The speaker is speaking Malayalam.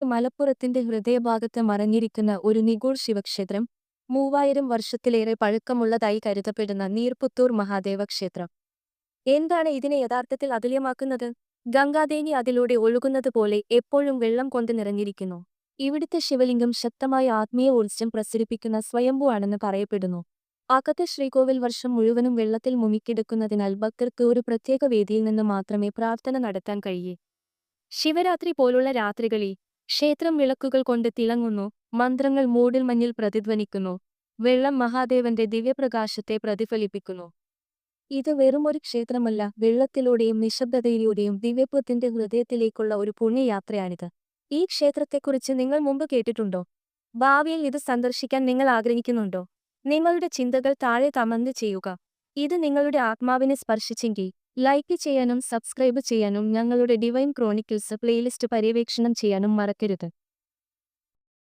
മലപ്പുറത്തിന്റെ ഹൃദയഭാഗത്ത് മറഞ്ഞിരിക്കുന്ന ഒരു നിഗൂഢ ശിവക്ഷേത്രം 3000 വർഷത്തിലേറെ പഴക്കമുള്ളതായി കരുതപ്പെടുന്ന നീർപുത്തൂർ മഹാദേവ ക്ഷേത്രം. എന്താണ് ഇതിനെ യഥാർത്ഥത്തിൽ അതുല്യമാക്കുന്നത്? ഗംഗാദേവി അതിലൂടെ ഒഴുകുന്നത് പോലെ എപ്പോഴും വെള്ളം കൊണ്ട് നിറഞ്ഞിരിക്കുന്നു. ഇവിടുത്തെ ശിവലിംഗം ശക്തമായ ആത്മീയ ഊർജ്ജം പ്രസരിപ്പിക്കുന്ന സ്വയംഭൂ ആണെന്ന് പറയപ്പെടുന്നു. അകത്ത് ശ്രീകോവിൽ വർഷം മുഴുവനും വെള്ളത്തിൽ മുങ്ങിക്കിടക്കുന്നതിനാൽ ഭക്തർക്ക് ഒരു പ്രത്യേക വേദിയിൽ നിന്ന് മാത്രമേ പ്രാർത്ഥന നടത്താൻ കഴിയൂ. ശിവരാത്രി പോലുള്ള രാത്രികളിൽ ക്ഷേത്രം വിളക്കുകൾ കൊണ്ട് തിളങ്ങുന്നു, മന്ത്രങ്ങൾ മൂടിൽമഞ്ഞിൽ പ്രതിധ്വനിക്കുന്നു, വെള്ളം മഹാദേവന്റെ ദിവ്യപ്രകാശത്തെ പ്രതിഫലിപ്പിക്കുന്നു. ഇത് വെറുമൊരു ക്ഷേത്രമല്ല, വെള്ളത്തിലൂടെയും നിശബ്ദതയിലൂടെയും ദിവ്യത്വത്തിന്റെ ഹൃദയത്തിലേക്കുള്ള ഒരു പുണ്യയാത്രയാണിത്. ഈ ക്ഷേത്രത്തെക്കുറിച്ച് നിങ്ങൾ മുമ്പ് കേട്ടിട്ടുണ്ടോ? ഭാവിയിൽ ഇത് സന്ദർശിക്കാൻ നിങ്ങൾ ആഗ്രഹിക്കുന്നുണ്ടോ? നിങ്ങളുടെ ചിന്തകൾ താഴെ കമന്റ് ചെയ്യുക. ഇത് നിങ്ങളുടെ ആത്മാവിനെ സ്പർശിച്ചെങ്കിൽ ലൈക്ക് ചെയ്യാനും സബ്സ്ക്രൈബ് ചെയ്യാനും ഞങ്ങളുടെ ഡിവൈൻ ക്രോണിക്കിൾസ് പ്ലേലിസ്റ്റ് പര്യവേക്ഷണം ചെയ്യാനും മറക്കരുത്.